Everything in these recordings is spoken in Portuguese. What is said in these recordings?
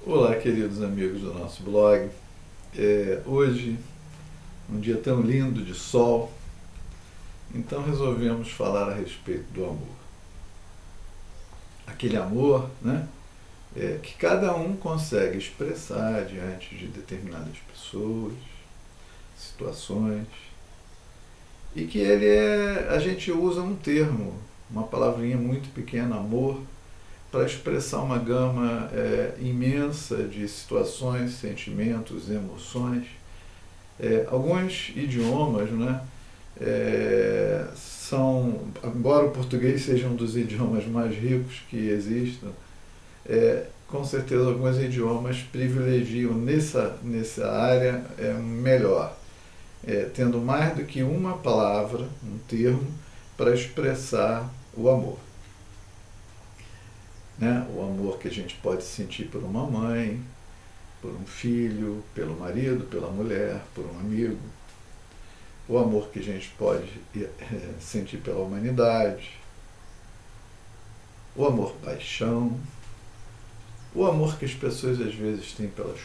Olá, queridos amigos do nosso blog. Hoje, um dia tão lindo de sol, então resolvemos falar a respeito do amor. Aquele amor, né, que cada um consegue expressar diante de determinadas pessoas, situações, e que a gente usa um termo, uma palavrinha muito pequena, amor, para expressar uma gama imensa de situações, sentimentos, emoções. Alguns idiomas, né, embora o português seja um dos idiomas mais ricos que existam, com certeza alguns idiomas privilegiam nessa área melhor, tendo mais do que uma palavra, um termo, para expressar o amor. Né? O amor que a gente pode sentir por uma mãe, por um filho, pelo marido, pela mulher, por um amigo. O amor que a gente pode sentir pela humanidade. O amor paixão. O amor que as pessoas às vezes têm pelas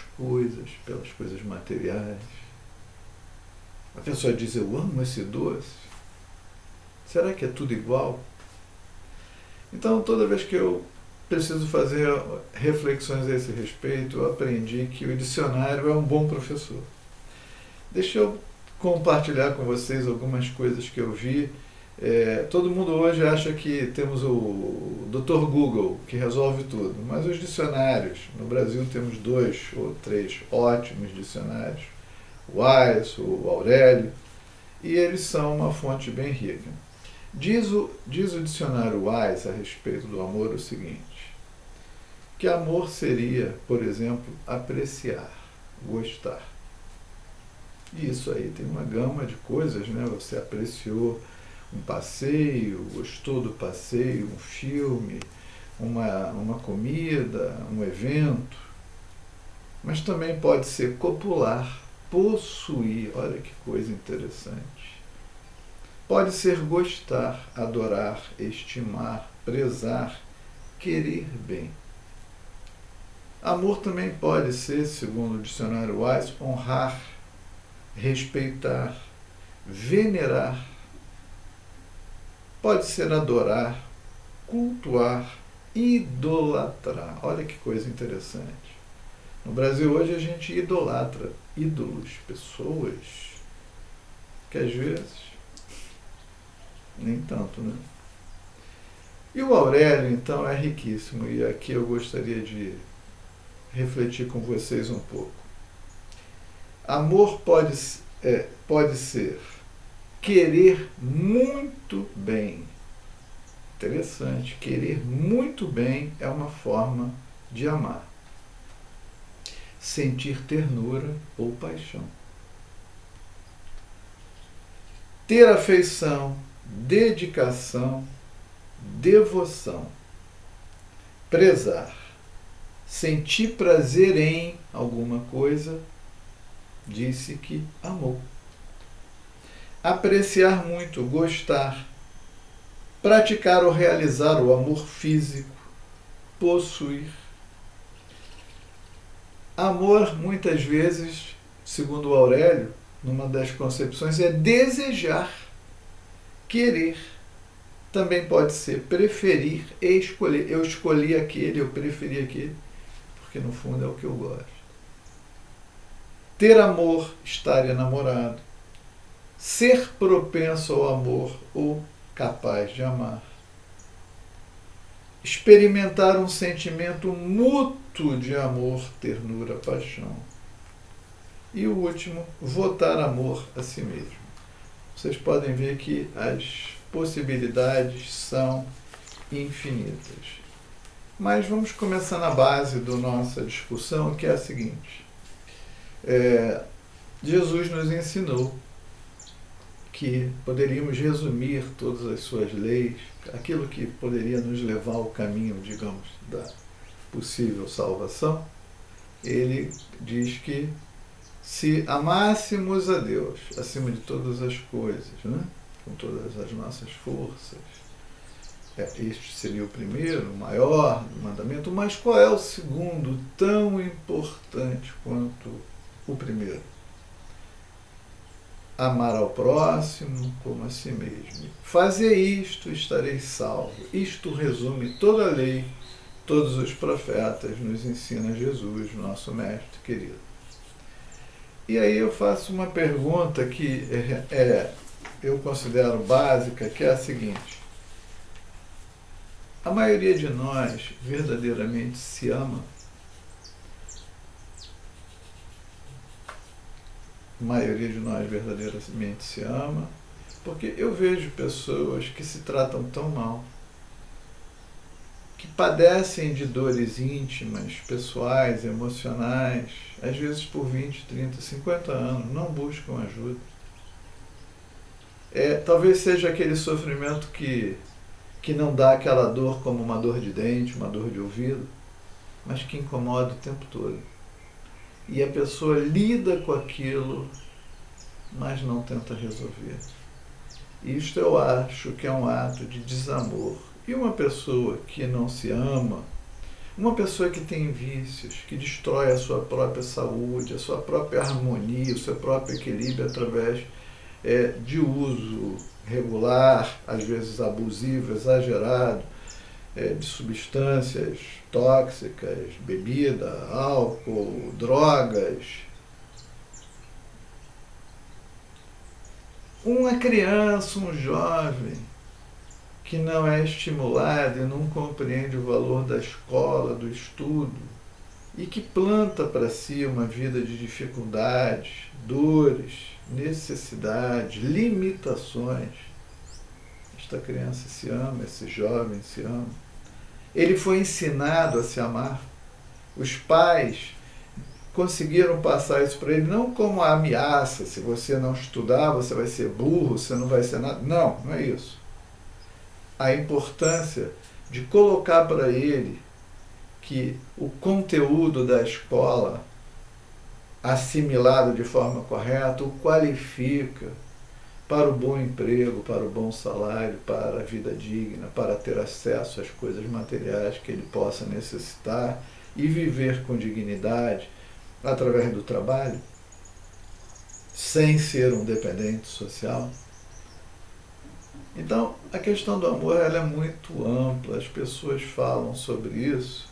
coisas materiais. A pessoa diz, eu amo esse doce. Será que é tudo igual? Então, toda vez que eu preciso fazer reflexões a esse respeito, eu aprendi que o dicionário é um bom professor. Deixa eu compartilhar com vocês algumas coisas que eu vi. Todo mundo hoje acha que temos o Dr. Google, que resolve tudo, mas os dicionários, no Brasil temos 2 ou 3 ótimos dicionários, o Wise, o Aurélio, e eles são uma fonte bem rica. Diz o dicionário Wise a respeito do amor o seguinte, que amor seria, por exemplo, apreciar, gostar. E isso aí tem uma gama de coisas, né? Você apreciou um passeio, gostou do passeio, um filme, uma comida, um evento. Mas também pode ser copular, possuir, olha que coisa interessante. Pode ser gostar, adorar, estimar, prezar, querer bem. Amor também pode ser, segundo o dicionário Wise, honrar, respeitar, venerar. Pode ser adorar, cultuar, idolatrar. Olha que coisa interessante. No Brasil hoje a gente idolatra ídolos, pessoas, que às vezes nem tanto, né? E o Aurélio, então, é riquíssimo, e aqui eu gostaria de refletir com vocês um pouco. Amor pode ser querer muito bem. Interessante, querer muito bem é uma forma de amar. Sentir ternura ou paixão. Ter afeição, dedicação, devoção. Prezar. Sentir prazer em alguma coisa, disse que amou. Apreciar muito, gostar. Praticar ou realizar o amor físico, possuir. Amor, muitas vezes, segundo o Aurélio, numa das concepções, é desejar, querer. Também pode ser preferir e escolher. Eu escolhi aquele, eu preferi aquele, porque no fundo é o que eu gosto. Ter amor, estar enamorado. Ser propenso ao amor ou capaz de amar. Experimentar um sentimento mútuo de amor, ternura, paixão. E o último, votar amor a si mesmo. Vocês podem ver que as possibilidades são infinitas. Mas vamos começar na base da nossa discussão, que é a seguinte. Jesus nos ensinou que poderíamos resumir todas as suas leis, aquilo que poderia nos levar ao caminho, digamos, da possível salvação. Ele diz que se amássemos a Deus acima de todas as coisas, né? Com todas as nossas forças, Este seria o primeiro, o maior mandamento, mas qual é o segundo, tão importante quanto o primeiro? Amar ao próximo como a si mesmo. Fazer isto, estareis salvo. Isto resume toda a lei, todos os profetas, nos ensina Jesus, nosso mestre querido. E aí eu faço uma pergunta que eu considero básica, que é a seguinte: a maioria de nós verdadeiramente se ama? A maioria de nós verdadeiramente se ama? Porque eu vejo pessoas que se tratam tão mal, que padecem de dores íntimas, pessoais, emocionais, às vezes por 20, 30, 50 anos, não buscam ajuda. Talvez seja aquele sofrimento que não dá aquela dor como uma dor de dente, uma dor de ouvido, mas que incomoda o tempo todo. E a pessoa lida com aquilo, mas não tenta resolver. Isto eu acho que é um ato de desamor. E uma pessoa que não se ama, uma pessoa que tem vícios, que destrói a sua própria saúde, a sua própria harmonia, o seu próprio equilíbrio através de uso regular, às vezes abusivo, exagerado, de substâncias tóxicas, bebida, álcool, drogas. Uma criança, um jovem que não é estimulado e não compreende o valor da escola, do estudo, e que planta para si uma vida de dificuldades, dores, necessidades, limitações. Esta criança se ama, esse jovem se ama. Ele foi ensinado a se amar. Os pais conseguiram passar isso para ele não como ameaça: se você não estudar, você vai ser burro, você não vai ser nada. Não, não é isso. A importância de colocar para ele que o conteúdo da escola, assimilado de forma correta, o qualifica para o bom emprego, para o bom salário, para a vida digna, para ter acesso às coisas materiais que ele possa necessitar e viver com dignidade através do trabalho, sem ser um dependente social. Então, a questão do amor ela é muito ampla, as pessoas falam sobre isso.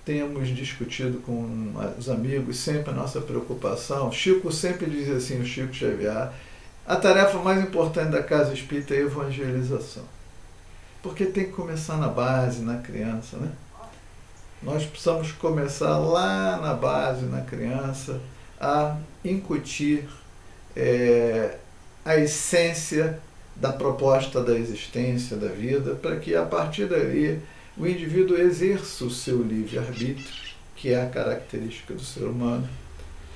Temos discutido com os amigos sempre a nossa preocupação. Chico sempre diz assim, o Chico Xavier: a tarefa mais importante da casa espírita é a evangelização. Porque tem que começar na base, na criança, né? Nós precisamos começar lá na base, na criança, a incutir a essência da proposta da existência, da vida, para que a partir dali o indivíduo exerça o seu livre-arbítrio, que é a característica do ser humano.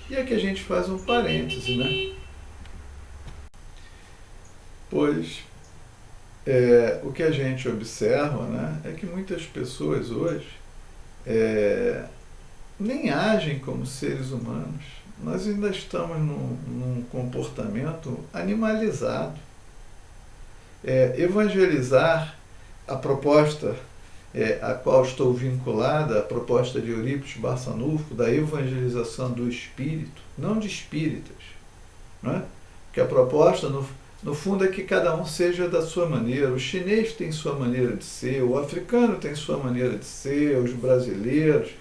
E aqui a gente faz um parêntese, né? Pois o que a gente observa, né, é que muitas pessoas hoje nem agem como seres humanos. Nós ainda estamos num comportamento animalizado. Evangelizar, a proposta a qual estou vinculada, a proposta de Eurípides Barçanufo, da evangelização do espírito, não de espíritas, não é? Porque a proposta, no fundo, é que cada um seja da sua maneira. O chinês tem sua maneira de ser, o africano tem sua maneira de ser, os brasileiros,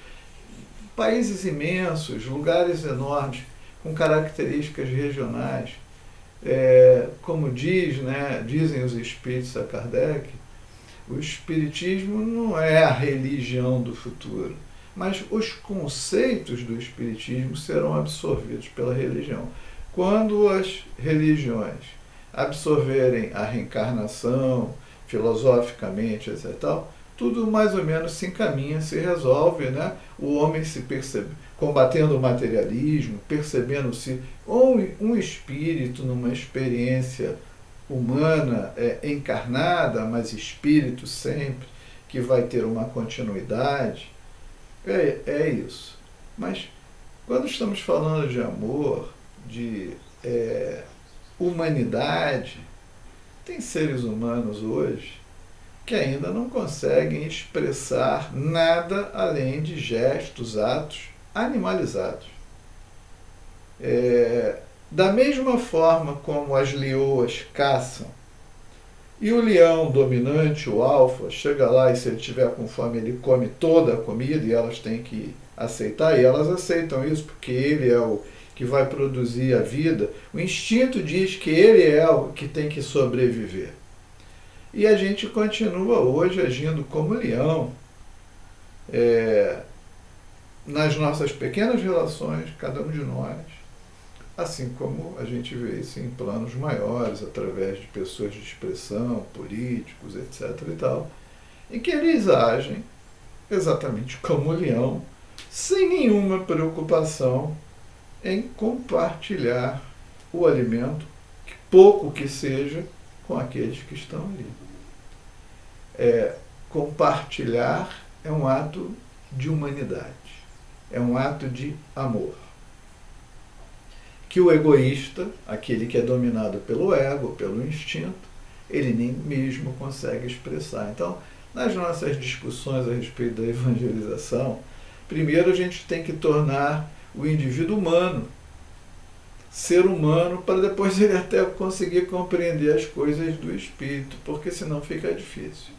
países imensos, lugares enormes, com características regionais. Como dizem os espíritos a Kardec, o espiritismo não é a religião do futuro, mas os conceitos do espiritismo serão absorvidos pela religião. Quando as religiões absorverem a reencarnação, filosoficamente, etc., tudo mais ou menos se encaminha, se resolve, né? O homem se percebe, combatendo o materialismo, percebendo-se um espírito numa experiência humana encarnada, mas espírito sempre, que vai ter uma continuidade. É isso. Mas quando estamos falando de amor, de humanidade, tem seres humanos hoje que ainda não conseguem expressar nada além de gestos, atos animalizados. Da mesma forma como as leoas caçam, e o leão dominante, o alfa, chega lá e se ele estiver com fome ele come toda a comida e elas têm que aceitar, e elas aceitam isso porque ele é o que vai produzir a vida. O instinto diz que ele é o que tem que sobreviver. E a gente continua hoje agindo como leão, nas nossas pequenas relações, cada um de nós, assim como a gente vê isso em planos maiores, através de pessoas de expressão, políticos, etc. e tal, em que eles agem exatamente como leão, sem nenhuma preocupação em compartilhar o alimento, pouco que seja, com aqueles que estão ali. Compartilhar é um ato de humanidade, é um ato de amor. Que o egoísta, aquele que é dominado pelo ego, pelo instinto, ele nem mesmo consegue expressar. Então, nas nossas discussões a respeito da evangelização, primeiro a gente tem que tornar o indivíduo humano, ser humano, para depois ele até conseguir compreender as coisas do espírito, porque senão fica difícil.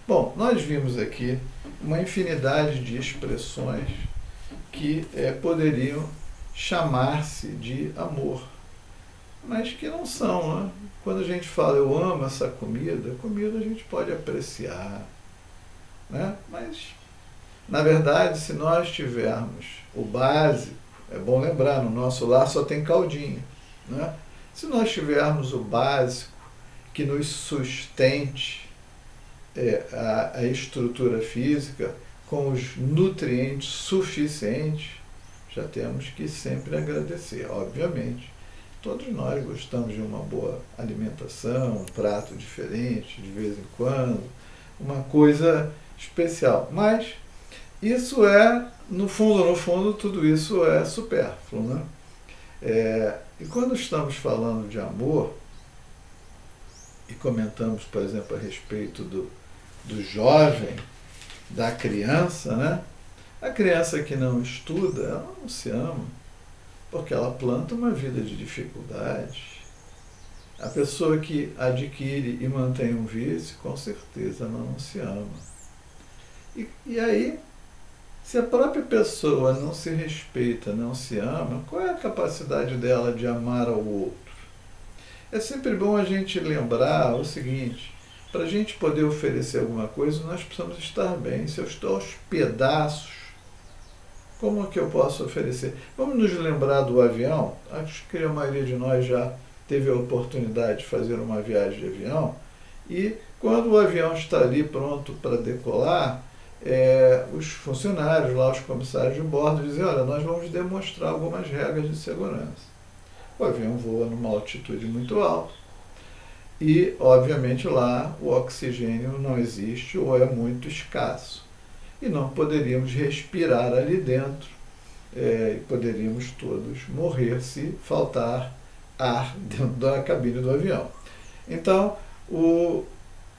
Bom, nós vimos aqui uma infinidade de expressões que poderiam chamar-se de amor, mas que não são, né? Quando a gente fala eu amo essa comida, a comida a gente pode apreciar, né? Mas, na verdade, se nós tivermos o básico, é bom lembrar, no nosso lar só tem caldinho, né? Se nós tivermos o básico que nos sustente a estrutura física com os nutrientes suficientes, já temos que sempre agradecer. Obviamente, todos nós gostamos de uma boa alimentação, um prato diferente de vez em quando, uma coisa especial. Mas isso no fundo, tudo isso é supérfluo, né? E quando estamos falando de amor, e comentamos, por exemplo, a respeito do jovem, da criança, né? A criança que não estuda, ela não se ama, porque ela planta uma vida de dificuldade. A pessoa que adquire e mantém um vício, com certeza ela não se ama. E aí, se a própria pessoa não se respeita, não se ama, qual é a capacidade dela de amar ao outro? É sempre bom a gente lembrar o seguinte: para a gente poder oferecer alguma coisa, nós precisamos estar bem. Se eu estou aos pedaços, como é que eu posso oferecer? Vamos nos lembrar do avião. Acho que a maioria de nós já teve a oportunidade de fazer uma viagem de avião. E quando o avião está ali pronto para decolar, os funcionários lá, os comissários de bordo, dizem: olha, nós vamos demonstrar algumas regras de segurança. O avião voa numa altitude muito alta. E, obviamente, lá o oxigênio não existe ou é muito escasso. E não poderíamos respirar ali dentro, e poderíamos todos morrer se faltar ar dentro da cabine do avião. Então,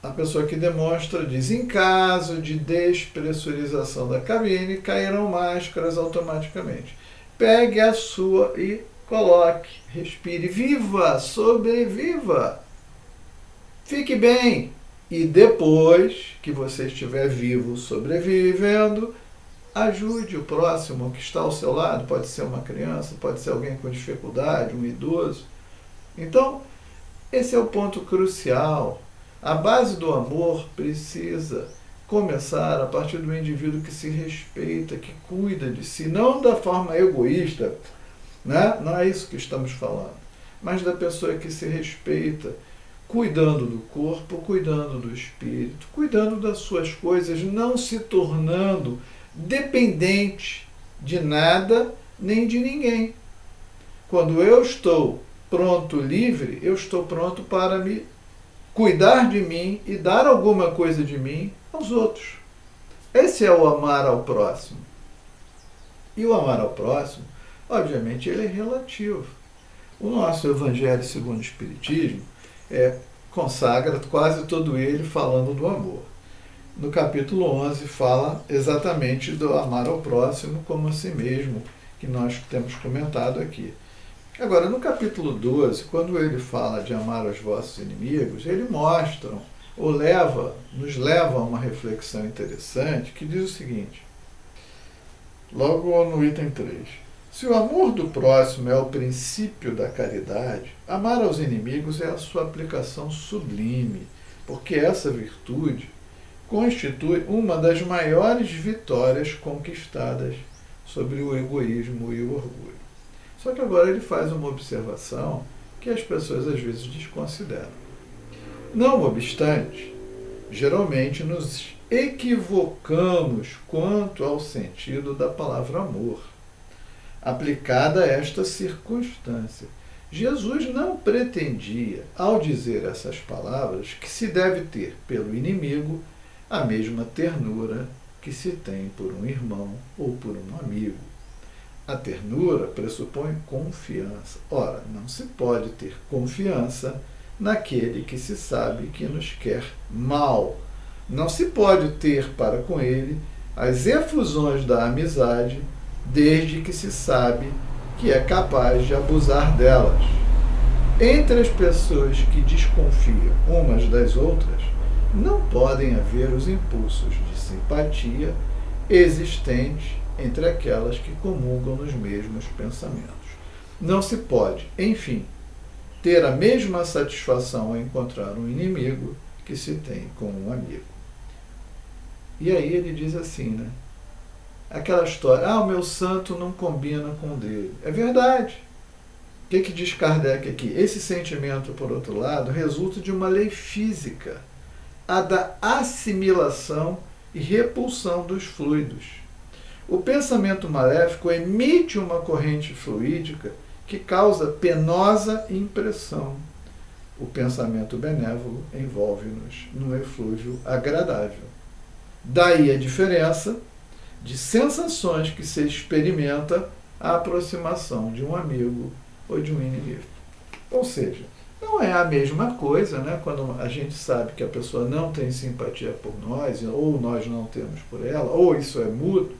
a pessoa que demonstra diz: em caso de despressurização da cabine, cairão máscaras automaticamente. Pegue a sua e coloque, respire, viva, sobreviva. Fique bem, e depois que você estiver vivo, sobrevivendo, ajude o próximo que está ao seu lado. Pode ser uma criança, pode ser alguém com dificuldade, um idoso. Então, esse é o ponto crucial. A base do amor precisa começar a partir do indivíduo que se respeita, que cuida de si, não da forma egoísta, né? Não é isso que estamos falando, mas da pessoa que se respeita, cuidando do corpo, cuidando do espírito, cuidando das suas coisas, não se tornando dependente de nada nem de ninguém. Quando eu estou pronto, livre, eu estou pronto para me cuidar de mim e dar alguma coisa de mim aos outros. Esse é o amar ao próximo. E o amar ao próximo, obviamente, ele é relativo. O nosso Evangelho segundo o Espiritismo consagra quase todo ele falando do amor. No capítulo 11 fala exatamente do amar ao próximo como a si mesmo, que nós temos comentado aqui. Agora, no capítulo 12, quando ele fala de amar os vossos inimigos, ele mostra, ou nos leva a uma reflexão interessante, que diz o seguinte, logo no item 3. Se o amor do próximo é o princípio da caridade, amar aos inimigos é a sua aplicação sublime, porque essa virtude constitui uma das maiores vitórias conquistadas sobre o egoísmo e o orgulho. Só que agora ele faz uma observação que as pessoas às vezes desconsideram. Não obstante, geralmente nos equivocamos quanto ao sentido da palavra amor, aplicada a esta circunstância. Jesus não pretendia, ao dizer essas palavras, que se deve ter pelo inimigo a mesma ternura que se tem por um irmão ou por um amigo. A ternura pressupõe confiança. Ora, não se pode ter confiança naquele que se sabe que nos quer mal. Não se pode ter para com ele as efusões da amizade, desde que se sabe que é capaz de abusar delas. Entre as pessoas que desconfiam umas das outras, não podem haver os impulsos de simpatia existentes entre aquelas que comungam nos mesmos pensamentos. Não se pode, enfim, ter a mesma satisfação ao encontrar um inimigo que se tem com um amigo. E aí ele diz assim, né? Aquela história, o meu santo não combina com o dele. É verdade. O que diz Kardec aqui? Esse sentimento, por outro lado, resulta de uma lei física, a da assimilação e repulsão dos fluidos. O pensamento maléfico emite uma corrente fluídica que causa penosa impressão. O pensamento benévolo envolve-nos num eflúvio agradável. Daí a diferença de sensações que se experimenta a aproximação de um amigo ou de um inimigo. Ou seja, não é a mesma coisa, né? Quando a gente sabe que a pessoa não tem simpatia por nós, ou nós não temos por ela, ou isso é mútuo,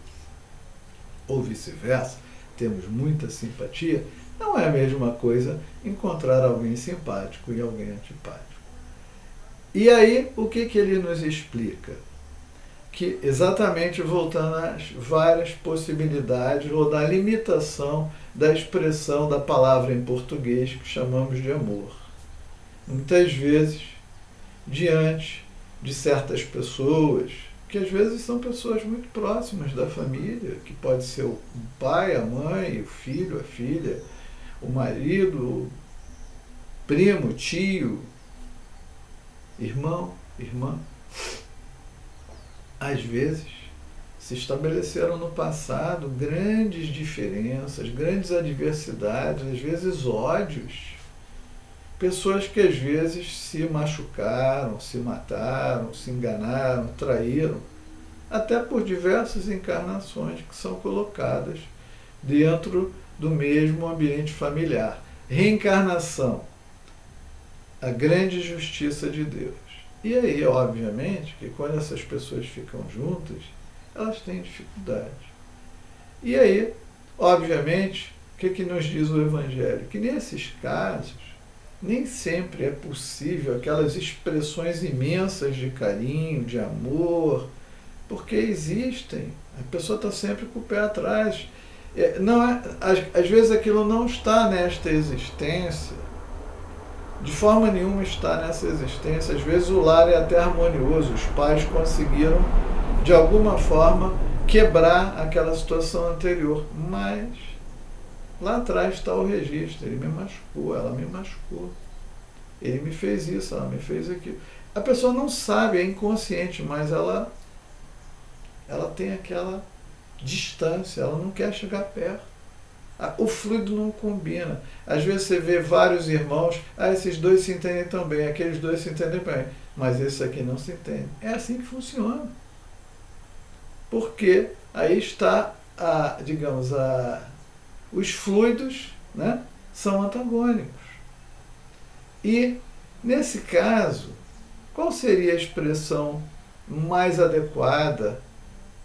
ou vice-versa, temos muita simpatia, não é a mesma coisa encontrar alguém simpático e alguém antipático. E aí, o que ele nos explica? Que exatamente voltando às várias possibilidades ou da limitação da expressão da palavra em português que chamamos de amor. Muitas vezes, diante de certas pessoas, que às vezes são pessoas muito próximas da família, que pode ser o pai, a mãe, o filho, a filha, o marido, o primo, tio, irmão, irmã. Às vezes, se estabeleceram no passado grandes diferenças, grandes adversidades, às vezes ódios. Pessoas que às vezes se machucaram, se mataram, se enganaram, traíram, até por diversas encarnações que são colocadas dentro do mesmo ambiente familiar. Reencarnação, a grande justiça de Deus. E aí, obviamente, que quando essas pessoas ficam juntas, elas têm dificuldade. E aí, obviamente, o que nos diz o Evangelho? Que nesses casos, nem sempre é possível aquelas expressões imensas de carinho, de amor, porque existem. A pessoa está sempre com o pé atrás. Às vezes aquilo não está nesta existência, de forma nenhuma está nessa existência. Às vezes o lar é até harmonioso, os pais conseguiram, de alguma forma, quebrar aquela situação anterior, mas lá atrás está o registro. Ele me machucou, ela me machucou, ele me fez isso, ela me fez aquilo. A pessoa não sabe, é inconsciente, mas ela tem aquela distância, ela não quer chegar perto. O fluido não combina. Às vezes você vê vários irmãos, esses dois se entendem tão bem, aqueles dois se entendem bem, mas esse aqui não se entende. É assim que funciona. Porque aí está, os fluidos, né, são antagônicos. E Nesse caso, qual seria a expressão mais adequada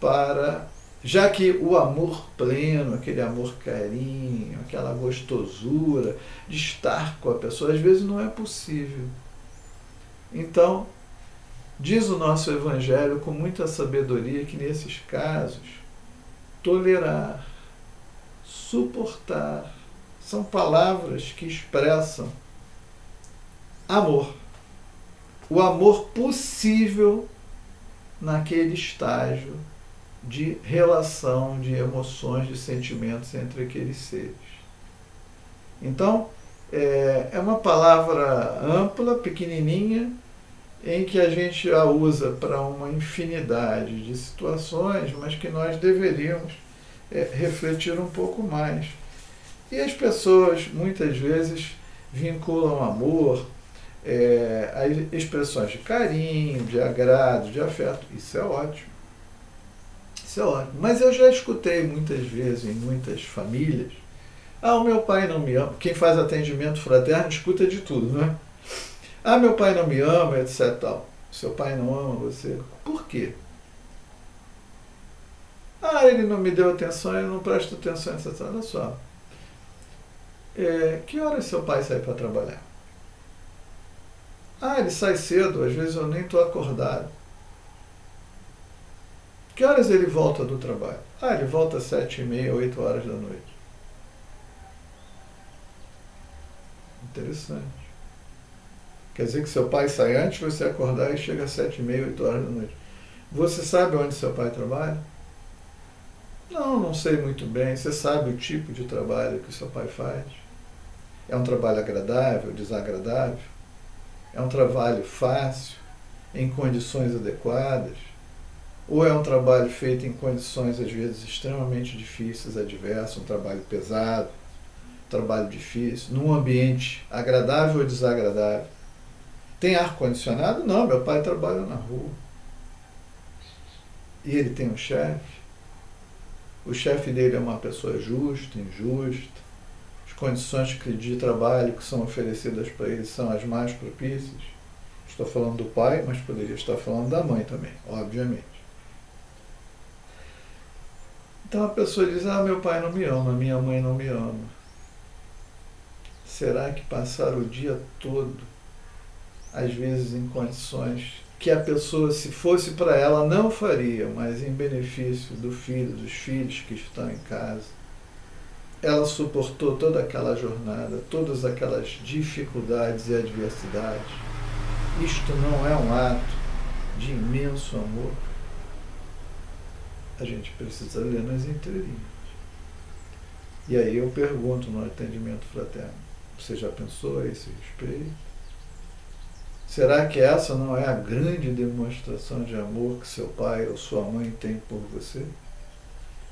para, já que o amor pleno, aquele amor carinho, aquela gostosura de estar com a pessoa, às vezes não é possível. Então, diz o nosso Evangelho com muita sabedoria que nesses casos, tolerar, suportar, são palavras que expressam amor. O amor possível naquele estágio de relação, de emoções, de sentimentos entre aqueles seres. Então, é uma palavra ampla, pequenininha, em que a gente a usa para uma infinidade de situações, mas que nós deveríamos refletir um pouco mais. E as pessoas, muitas vezes, vinculam amor a expressões de carinho, de agrado, de afeto. Isso é ótimo. Isso é ótimo. Mas eu já escutei muitas vezes em muitas famílias: o meu pai não me ama. Quem faz atendimento fraterno escuta de tudo, não é? Meu pai não me ama, etc. Tal. Seu pai não ama você. Por quê? Ele não me deu atenção, ele não presta atenção, etc. Olha só. Que horas seu pai sai para trabalhar? Ele sai cedo, às vezes eu nem estou acordado. Que horas ele volta do trabalho? Ele volta às 7h30, 8 horas da noite. Interessante. Quer dizer que seu pai sai antes de você acordar e chega às 7h30, 8 horas da noite. Você sabe onde seu pai trabalha? Não sei muito bem. Você sabe o tipo de trabalho que seu pai faz? É um trabalho agradável, desagradável? É um trabalho fácil, em condições adequadas? Ou é um trabalho feito em condições, às vezes, extremamente difíceis, adversas, um trabalho pesado, um trabalho difícil, num ambiente agradável ou desagradável? Tem ar-condicionado? Não, meu pai trabalha na rua. E ele tem um chefe? O chefe dele é uma pessoa justa, injusta? As condições de trabalho que são oferecidas para ele são as mais propícias? Estou falando do pai, mas poderia estar falando da mãe também, obviamente. Então a pessoa diz: meu pai não me ama, minha mãe não me ama. Será que passar o dia todo, às vezes em condições que a pessoa, se fosse para ela, não faria, mas em benefício do filho, dos filhos que estão em casa, ela suportou toda aquela jornada, todas aquelas dificuldades e adversidades? Isto não é um ato de imenso amor? A gente precisa ler nas entrelinhas. E aí eu pergunto no atendimento fraterno: você já pensou a esse respeito? Será que essa não é a grande demonstração de amor que seu pai ou sua mãe tem por você?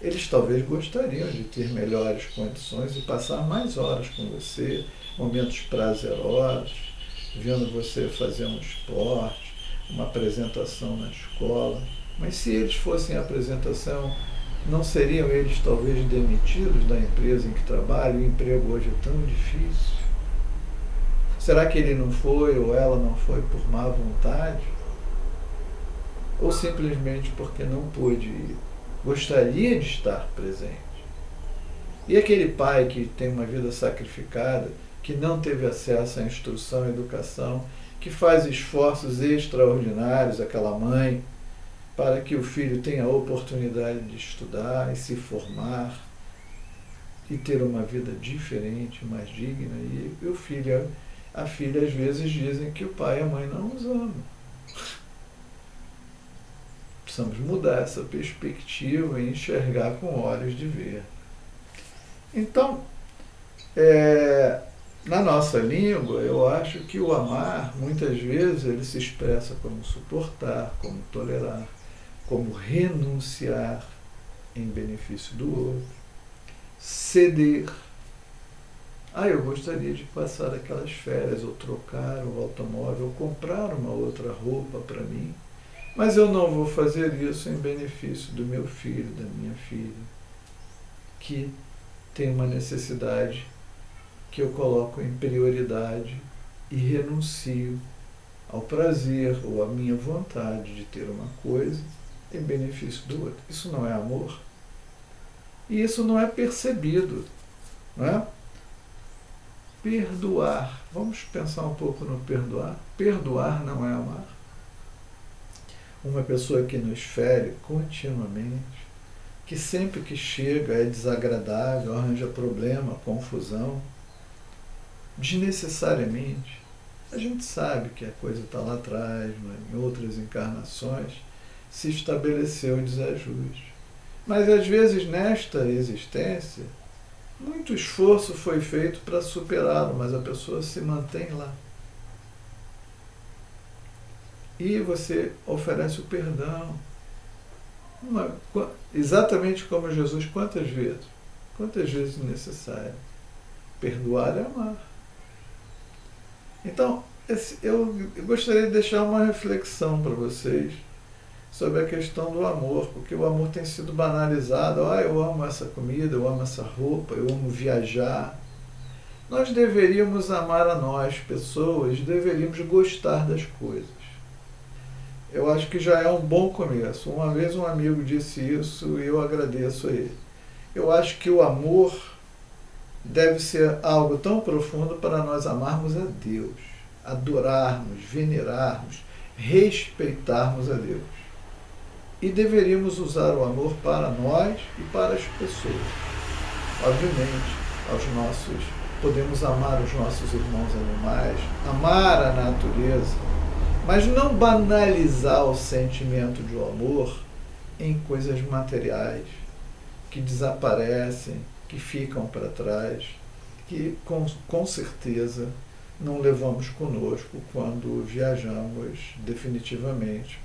Eles talvez gostariam de ter melhores condições e passar mais horas com você, momentos prazerosos, vendo você fazer um esporte, uma apresentação na escola. Mas se eles fossem à apresentação, não seriam eles talvez demitidos da empresa em que trabalham? O emprego hoje é tão difícil. Será que ele não foi ou ela não foi por má vontade? Ou simplesmente porque não pôde ir? Gostaria de estar presente. E aquele pai que tem uma vida sacrificada, que não teve acesso à instrução e educação, que faz esforços extraordinários, aquela mãe, para que o filho tenha a oportunidade de estudar e se formar e ter uma vida diferente, mais digna, e o filho, a filha às vezes dizem que o pai e a mãe não os amam. Precisamos mudar essa perspectiva e enxergar com olhos de ver. Então, na nossa língua, eu acho que o amar, muitas vezes, ele se expressa como suportar, como tolerar, como renunciar em benefício do outro, ceder. Eu gostaria de passar aquelas férias, ou trocar o automóvel, ou comprar uma outra roupa para mim, mas eu não vou fazer isso em benefício do meu filho, da minha filha, que tem uma necessidade que eu coloco em prioridade e renuncio ao prazer ou à minha vontade de ter uma coisa em benefício do outro. Isso não é amor. E isso não é percebido, não é? Perdoar. Vamos pensar um pouco no perdoar. Perdoar não é amar. Uma pessoa que nos fere continuamente, que sempre que chega é desagradável, arranja problema, confusão, desnecessariamente. A gente sabe que a coisa está lá atrás, né? Em outras encarnações, se estabeleceu o desajuste. Mas às vezes nesta existência, muito esforço foi feito para superá-lo, mas a pessoa se mantém lá. E você oferece o perdão. Exatamente como Jesus, quantas vezes? Quantas vezes necessário? Perdoar é amar. Então, eu gostaria de deixar uma reflexão para vocês sobre a questão do amor, porque o amor tem sido banalizado. Eu amo essa comida, eu amo essa roupa, eu amo viajar. Nós deveríamos amar a nós, pessoas, deveríamos gostar das coisas. Eu acho que já é um bom começo. Uma vez um amigo disse isso e eu agradeço a ele. Eu acho que o amor deve ser algo tão profundo para nós amarmos a Deus, adorarmos, venerarmos, respeitarmos a Deus. E deveríamos usar o amor para nós e para as pessoas. Obviamente, podemos amar os nossos irmãos animais, amar a natureza, mas não banalizar o sentimento de amor em coisas materiais que desaparecem, que ficam para trás, que com certeza não levamos conosco quando viajamos definitivamente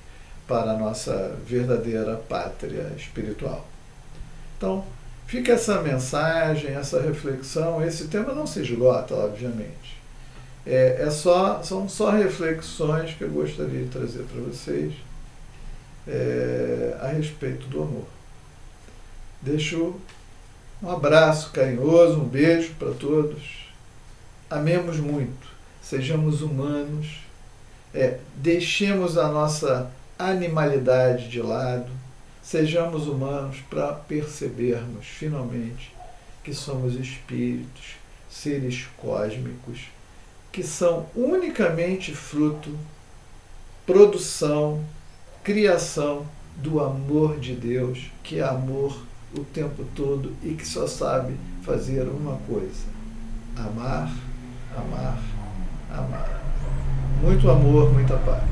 para a nossa verdadeira pátria espiritual. Então, fica essa mensagem, essa reflexão. Esse tema não se esgota, obviamente. São só reflexões que eu gostaria de trazer para vocês a respeito do amor. Deixo um abraço carinhoso, um beijo para todos. Amemos muito, sejamos humanos, deixemos a nossa animalidade de lado, sejamos humanos para percebermos finalmente que somos espíritos, seres cósmicos, que são unicamente fruto, produção, criação do amor de Deus, que é amor o tempo todo e que só sabe fazer uma coisa: amar, amar, amar. Muito amor, muita paz.